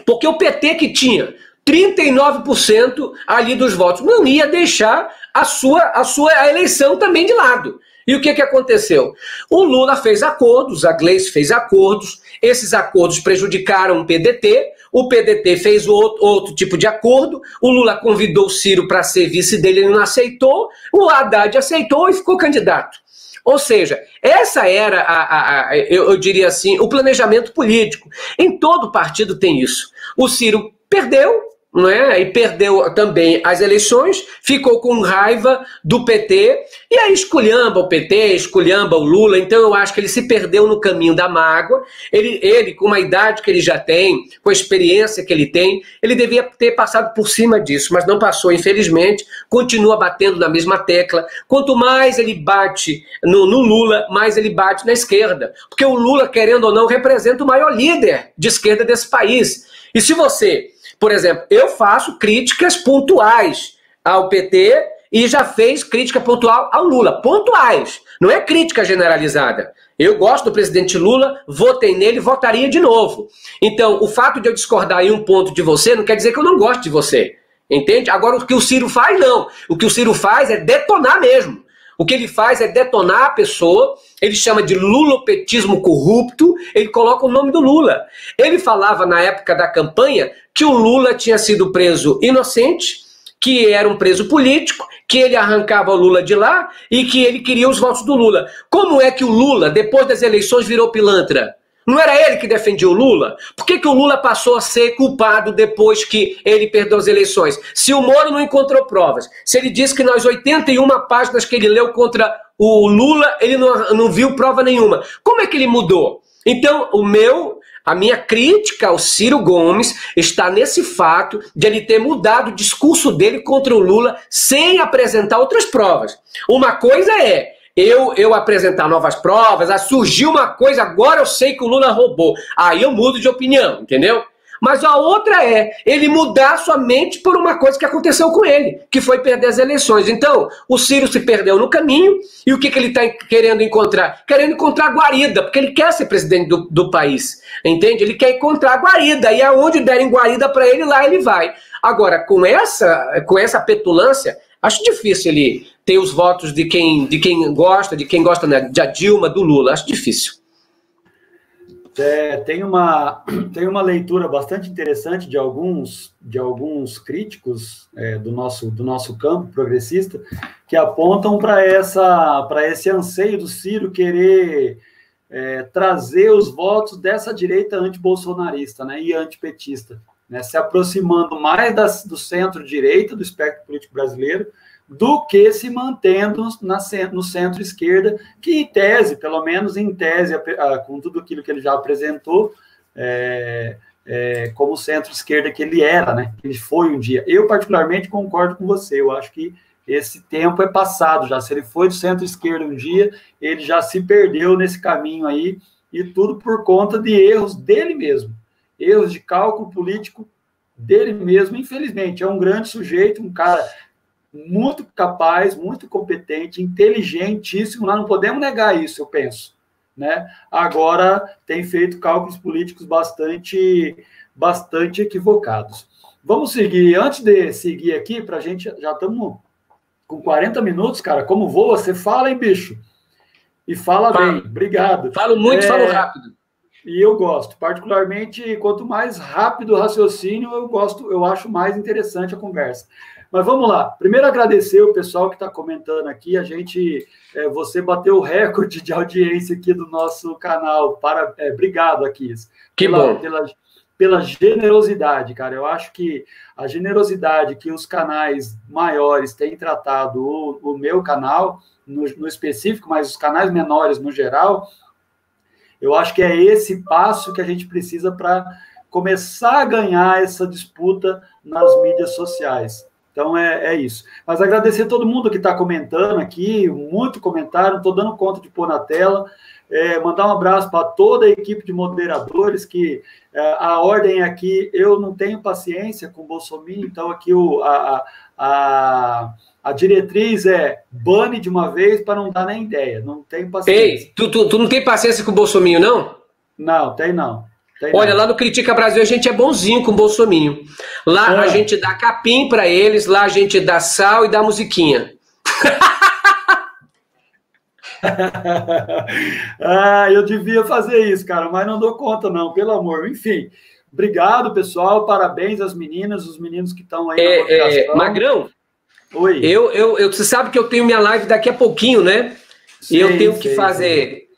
Porque o PT que tinha 39% ali dos votos não ia deixar a eleição também de lado. E o que aconteceu? O Lula fez acordos, a Gleice fez acordos, esses acordos prejudicaram o PDT fez outro tipo de acordo, o Lula convidou o Ciro para ser vice dele, ele não aceitou, o Haddad aceitou e ficou candidato. Ou seja, essa era, eu diria assim, o planejamento político. Em todo partido tem isso. O Ciro perdeu, não é? E perdeu também as eleições, ficou com raiva do PT, e aí esculhamba o PT, esculhamba o Lula, então eu acho que ele se perdeu no caminho da mágoa, ele com a idade que ele já tem, com a experiência que ele tem, ele devia ter passado por cima disso, mas não passou, infelizmente, continua batendo na mesma tecla, quanto mais ele bate no Lula, mais ele bate na esquerda, porque o Lula, querendo ou não, representa o maior líder de esquerda desse país, e se você... Por exemplo, eu faço críticas pontuais ao PT e já fez crítica pontual ao Lula. Pontuais, não é crítica generalizada. Eu gosto do presidente Lula, votei nele, votaria de novo. Então, o fato de eu discordar em um ponto de você não quer dizer que eu não gosto de você. Entende? Agora, o que o Ciro faz, não. O que o Ciro faz é detonar mesmo. O que ele faz é detonar a pessoa, ele chama de lulopetismo corrupto, ele coloca o nome do Lula. Ele falava na época da campanha que o Lula tinha sido preso inocente, que era um preso político, que ele arrancava o Lula de lá e que ele queria os votos do Lula. Como é que o Lula, depois das eleições, virou pilantra? Não era ele que defendia o Lula? Por que o Lula passou a ser culpado depois que ele perdeu as eleições? Se o Moro não encontrou provas, se ele disse que nas 81 páginas que ele leu contra o Lula, ele não viu prova nenhuma, como é que ele mudou? Então, a minha crítica ao Ciro Gomes está nesse fato de ele ter mudado o discurso dele contra o Lula sem apresentar outras provas. Uma coisa é eu apresentar novas provas, surgiu uma coisa, agora eu sei que o Lula roubou. Aí eu mudo de opinião, entendeu? Mas a outra é ele mudar sua mente por uma coisa que aconteceu com ele, que foi perder as eleições. Então, o Ciro se perdeu no caminho, e o que ele está querendo encontrar? Querendo encontrar guarida, porque ele quer ser presidente do país, entende? Ele quer encontrar guarida, e aonde derem guarida para ele, lá ele vai. Agora, com essa petulância, acho difícil ele ter os votos de quem gosta, né, da Dilma, do Lula, acho difícil. Tem uma leitura bastante interessante de alguns críticos do nosso campo progressista que apontam para esse anseio do Ciro querer trazer os votos dessa direita antibolsonarista, né, e antipetista, né, se aproximando mais do centro-direita, do espectro político brasileiro, do que se mantendo no centro-esquerda, que em tese, pelo menos em tese, com tudo aquilo que ele já apresentou, como centro-esquerda que ele era, né? Que ele foi um dia. Eu, particularmente, concordo com você, eu acho que esse tempo é passado já. Se ele foi do centro-esquerda um dia, ele já se perdeu nesse caminho aí, e tudo por conta de erros dele mesmo, erros de cálculo político dele mesmo, infelizmente. É um grande sujeito, um cara muito capaz, muito competente, inteligentíssimo, nós não podemos negar isso, eu penso, né? Agora tem feito cálculos políticos bastante equivocados. Vamos seguir, antes de seguir aqui, para a gente, já estamos com 40 minutos, cara, como voa, você fala, hein, bicho? E fala bem, obrigado. Falo muito, falo rápido. E eu gosto, particularmente, quanto mais rápido o raciocínio, eu acho mais interessante a conversa. Mas vamos lá. Primeiro, agradecer o pessoal que está comentando aqui. Você bateu o recorde de audiência aqui do nosso canal. Obrigado, Akis. Que bom. Pela generosidade, cara. Eu acho que a generosidade que os canais maiores têm tratado o meu canal, no específico, mas os canais menores no geral, eu acho que é esse passo que a gente precisa para começar a ganhar essa disputa nas mídias sociais. Então, é isso. Mas agradecer a todo mundo que está comentando aqui, muito comentário, estou dando conta de pôr na tela. Mandar um abraço para toda a equipe de moderadores, que a ordem aqui, eu não tenho paciência com o Bolsonaro, então aqui a diretriz é bane de uma vez para não dar nem ideia, não tenho paciência. Ei, tu não tem paciência com o Bolsonaro, não? Não, tem não. Olha, lá no Critica Brasil a gente é bonzinho com o Bolsonaro. Lá a gente dá capim para eles, lá a gente dá sal e dá musiquinha. Eu devia fazer isso, cara, mas não dou conta, não, pelo amor. Enfim, obrigado, pessoal. Parabéns às meninas, os meninos que estão aí na moderação. Magrão, oi. Você sabe que eu tenho minha live daqui a pouquinho, né? E eu tenho que fazer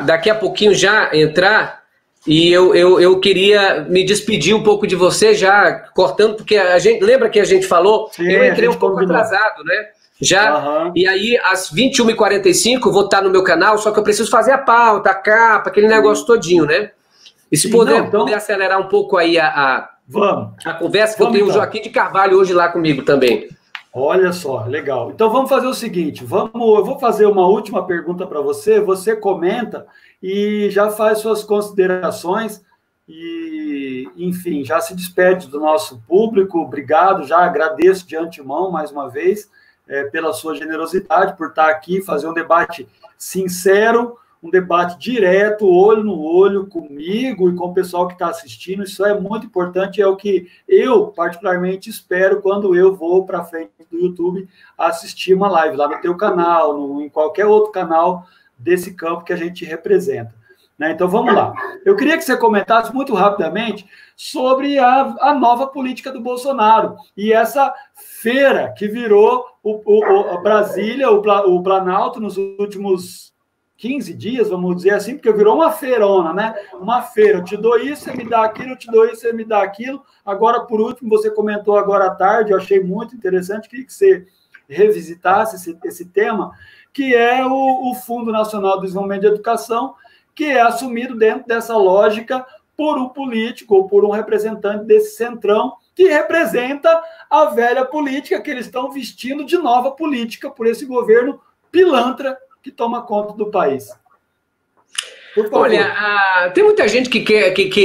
daqui a pouquinho já entrar. E eu queria me despedir um pouco de você, já cortando, porque a gente lembra que a gente falou, eu entrei um pouco atrasado, né? Já, e aí às 21h45 vou estar no meu canal, só que eu preciso fazer a pauta, a capa, aquele negócio todinho, né? E se puder acelerar um pouco aí a conversa, que eu tenho o Joaquim de Carvalho hoje lá comigo também. Olha só, legal. Então vamos fazer o seguinte, eu vou fazer uma última pergunta para você, você comenta e já faz suas considerações e, enfim, já se despede do nosso público. Obrigado, já agradeço de antemão mais uma vez pela sua generosidade, por estar aqui, fazer um debate sincero, um debate direto, olho no olho, comigo e com o pessoal que está assistindo. Isso é muito importante, é o que eu, particularmente, espero quando eu vou para frente do YouTube assistir uma live lá no teu canal, em qualquer outro canal desse campo que a gente representa. Né? Então, vamos lá. Eu queria que você comentasse muito rapidamente sobre a nova política do Bolsonaro e essa feira que virou a Brasília, o Planalto, nos últimos 15 dias, vamos dizer assim, porque virou uma feirona, né? Uma feira, eu te dou isso, você me dá aquilo, eu te dou isso, você me dá aquilo. Agora, por último, você comentou agora à tarde, eu achei muito interessante, queria que você revisitasse esse tema, que é o Fundo Nacional de Desenvolvimento de Educação, que é assumido dentro dessa lógica por um político ou por um representante desse centrão, que representa a velha política que eles estão vestindo de nova política por esse governo pilantra que toma conta do país. Por favor. Olha, tem muita gente que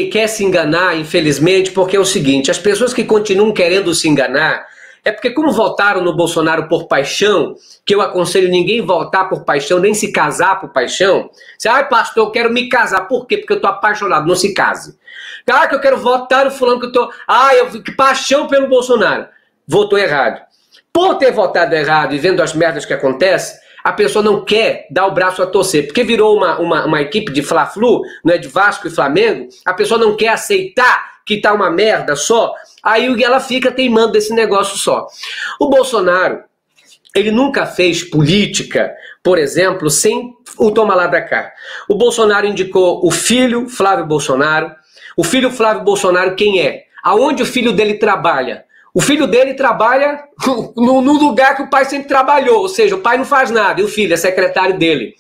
quer se enganar, infelizmente, porque é o seguinte, as pessoas que continuam querendo se enganar, é porque como votaram no Bolsonaro por paixão, que eu aconselho ninguém votar por paixão, nem se casar por paixão. Você, pastor, eu quero me casar. Por quê? Porque eu tô apaixonado, não se case. Que eu quero votar no fulano que eu tô... que paixão pelo Bolsonaro. Votou errado. Por ter votado errado e vendo as merdas que acontecem, a pessoa não quer dar o braço a torcer, porque virou uma equipe de Fla-Flu, né, de Vasco e Flamengo, a pessoa não quer aceitar que tá uma merda só, aí ela fica teimando desse negócio só. O Bolsonaro, ele nunca fez política, por exemplo, sem o toma lá da cá. O Bolsonaro indicou o filho Flávio Bolsonaro. O filho Flávio Bolsonaro quem é? Aonde o filho dele trabalha? O filho dele trabalha no lugar que o pai sempre trabalhou, ou seja, o pai não faz nada, e o filho é secretário dele.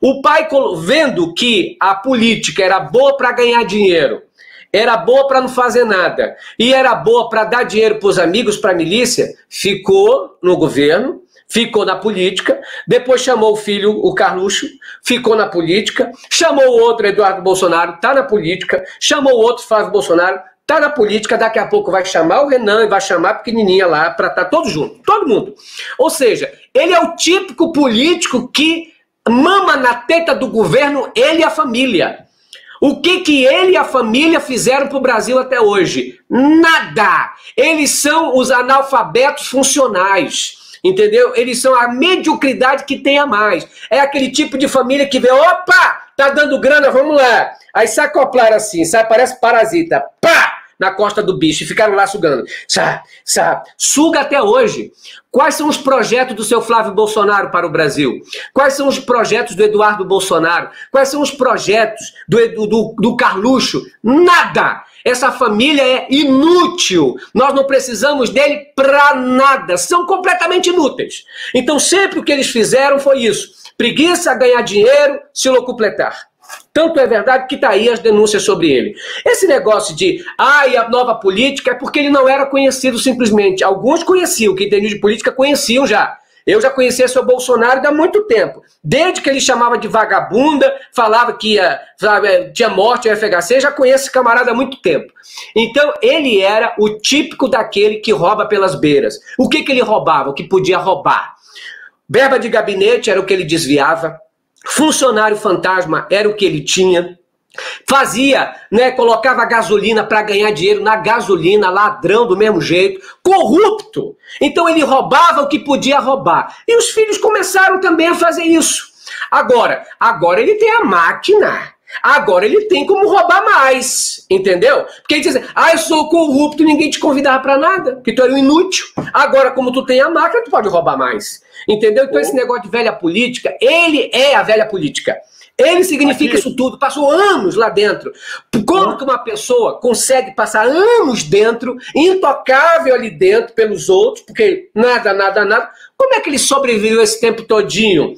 O pai, vendo que a política era boa para ganhar dinheiro, era boa para não fazer nada, e era boa para dar dinheiro para os amigos, para a milícia, ficou no governo, ficou na política, depois chamou o filho, o Carluxo, ficou na política, chamou o outro, Eduardo Bolsonaro, está na política, chamou o outro, Flávio Bolsonaro, tá na política, daqui a pouco vai chamar o Renan e vai chamar a pequenininha lá para estar todos juntos, todo mundo. Ou seja, ele é o típico político que mama na teta do governo, ele e a família. O que ele e a família fizeram para o Brasil até hoje? Nada! Eles são os analfabetos funcionais. Entendeu? Eles são a mediocridade que tem a mais. É aquele tipo de família que vê, opa, tá dando grana, vamos lá. Aí se acoplaram assim, sabe, parece parasita, pá, na costa do bicho e ficaram lá sugando. Suga até hoje. Quais são os projetos do seu Flávio Bolsonaro para o Brasil? Quais são os projetos do Eduardo Bolsonaro? Quais são os projetos do Carluxo? Nada! Essa família é inútil. Nós não precisamos dele para nada. São completamente inúteis. Então sempre o que eles fizeram foi isso. Preguiça, ganhar dinheiro, se locupletar. Tanto é verdade que está aí as denúncias sobre ele. Esse negócio de, e a nova política é porque ele não era conhecido simplesmente. Alguns conheciam, que entendiam de política conheciam já. Eu já conhecia seu Bolsonaro há muito tempo. Desde que ele chamava de vagabunda, falava que tinha morte no FHC, já conheço esse camarada há muito tempo. Então, ele era o típico daquele que rouba pelas beiras. O que ele roubava? O que podia roubar? Verba de gabinete era o que ele desviava. Funcionário fantasma era o que ele tinha. Fazia, né, colocava gasolina para ganhar dinheiro na gasolina, ladrão do mesmo jeito, corrupto. Então ele roubava o que podia roubar. E os filhos começaram também a fazer isso. Agora ele tem a máquina. Agora ele tem como roubar mais, entendeu? Porque ele diz assim, eu sou corrupto, ninguém te convidava para nada, porque tu era um inútil. Agora, como tu tem a máquina, tu pode roubar mais, entendeu? Então esse negócio de velha política, ele é a velha política. Ele significa isso tudo, passou anos lá dentro. Como que uma pessoa consegue passar anos dentro, intocável ali dentro pelos outros, porque nada, como é que ele sobreviveu esse tempo todinho?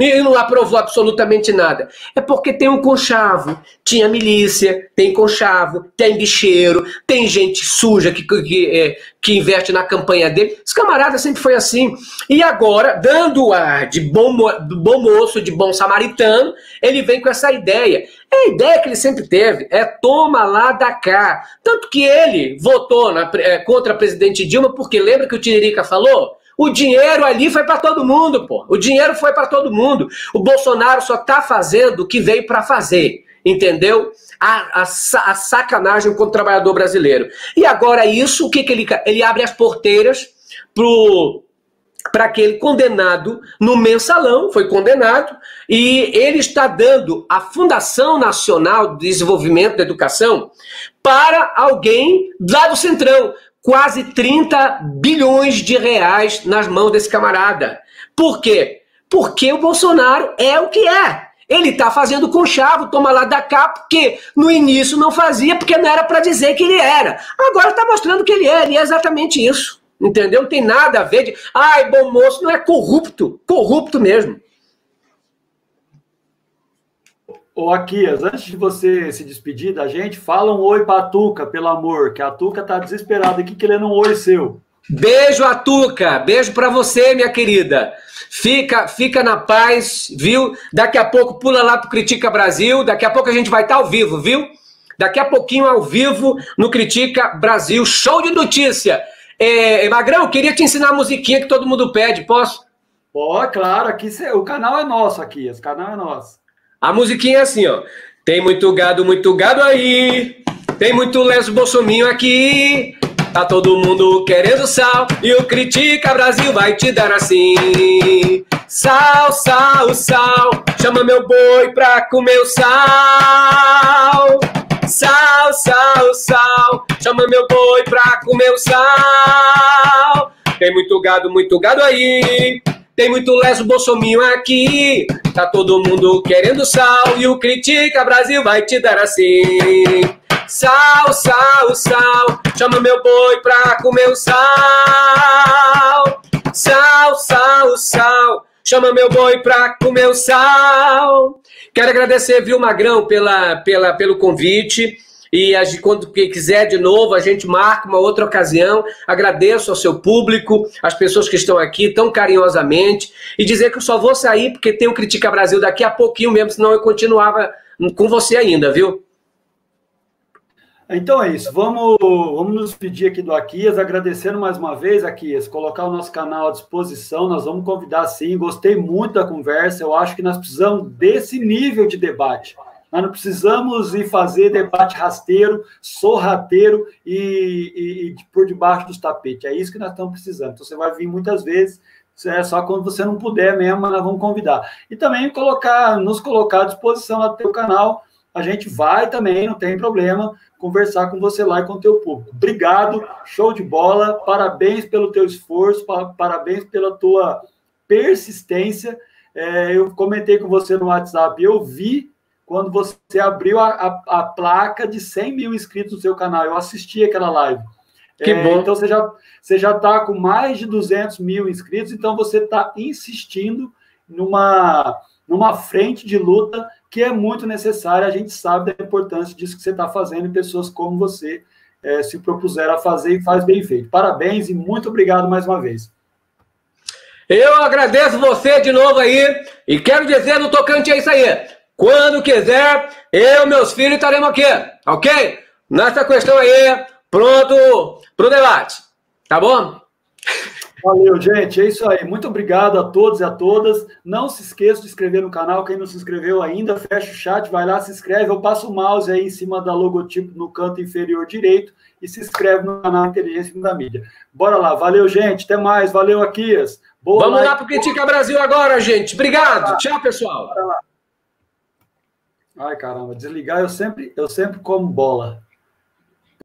E não aprovou absolutamente nada. É porque tem um conchavo, tinha milícia, tem conchavo, tem bicheiro, tem gente suja que investe na campanha dele. Esse camarada sempre foi assim. E agora, dando ar de bom moço, de bom samaritano, ele vem com essa ideia. A ideia que ele sempre teve é toma lá da cá. Tanto que ele votou contra a presidente Dilma, porque lembra que o Tiririca falou? O dinheiro ali foi para todo mundo, pô. O dinheiro foi para todo mundo. O Bolsonaro só tá fazendo o que veio para fazer, entendeu? A sacanagem contra o trabalhador brasileiro. E agora isso, o que ele abre as porteiras para aquele condenado no mensalão, foi condenado, e ele está dando a Fundação Nacional de Desenvolvimento da Educação para alguém lá do Centrão. Quase 30 bilhões de reais nas mãos desse camarada. Por quê? Porque o Bolsonaro é o que é. Ele está fazendo conchavo, toma lá da cá, porque no início não fazia, porque não era para dizer que ele era. Agora está mostrando que ele é, e é exatamente isso. Entendeu? Não tem nada a ver de, bom moço, não é corrupto. Corrupto mesmo. Ô, Aquias, antes de você se despedir da gente, fala um oi pra Tuca, pelo amor, que a Tuca tá desesperada aqui querendo um oi seu. Beijo, a Tuca. Beijo pra você, minha querida. Fica na paz, viu? Daqui a pouco pula lá pro Critica Brasil. Daqui a pouco a gente vai estar ao vivo, viu? Daqui a pouquinho ao vivo no Critica Brasil. Show de notícia. Magrão, queria te ensinar a musiquinha que todo mundo pede, posso? Claro, aqui o canal é nosso, Aquias, o canal é nosso. A musiquinha é assim, ó. Tem muito gado aí. Tem muito leso bolsominho aqui. Tá todo mundo querendo sal. E o Critica Brasil vai te dar assim. Sal, sal, sal. Chama meu boi pra comer o sal. Sal, sal, sal. Chama meu boi pra comer o sal. Tem muito gado aí. Tem muito leso bolsominho aqui. Tá todo mundo querendo sal. E o Critica Brasil vai te dar assim. Sal, sal, sal. Chama meu boi pra comer o sal. Sal, sal, sal. Chama meu boi pra comer o sal. Quero agradecer, viu, Magrão, pelo convite. E quando quiser de novo, a gente marca uma outra ocasião. Agradeço ao seu público, às pessoas que estão aqui tão carinhosamente. E dizer que eu só vou sair porque tem o Critica Brasil daqui a pouquinho mesmo, senão eu continuava com você ainda, viu? Então é isso. Vamos nos pedir aqui do Aquias, agradecendo mais uma vez, Aquias, colocar o nosso canal à disposição. Nós vamos convidar sim. Gostei muito da conversa. Eu acho que nós precisamos desse nível de debate. Nós não precisamos ir fazer debate rasteiro, sorrateiro e por debaixo dos tapetes. É isso que nós estamos precisando. Então, você vai vir muitas vezes, só quando você não puder mesmo, nós vamos convidar. E também nos colocar à disposição lá do teu canal. A gente vai também, não tem problema, conversar com você lá e com o teu público. Obrigado, show de bola, parabéns pelo teu esforço, parabéns pela tua persistência. Eu comentei com você no WhatsApp, eu vi quando você abriu a placa de 100 mil inscritos no seu canal. Eu assisti aquela live. Que bom. Então, você já está com mais de 200 mil inscritos, então você está insistindo numa frente de luta que é muito necessária. A gente sabe da importância disso que você está fazendo e pessoas como você se propuseram a fazer e faz bem feito. Parabéns e muito obrigado mais uma vez. Eu agradeço você de novo aí e quero dizer no tocante a isso aí. Quando quiser, eu e meus filhos estaremos aqui, ok? Nessa questão aí, pronto pro debate, tá bom? Valeu, gente. É isso aí. Muito obrigado a todos e a todas. Não se esqueça de se inscrever no canal. Quem não se inscreveu ainda, fecha o chat, vai lá, se inscreve. Eu passo o mouse aí em cima da logotipo no canto inferior direito e se inscreve no canal Inteligência da Mídia. Bora lá. Valeu, gente. Até mais. Valeu, Aquias. Vamos lá pro Critica Brasil agora, gente. Obrigado. Tchau, pessoal. Ai, caramba. Desligar, eu sempre como bola.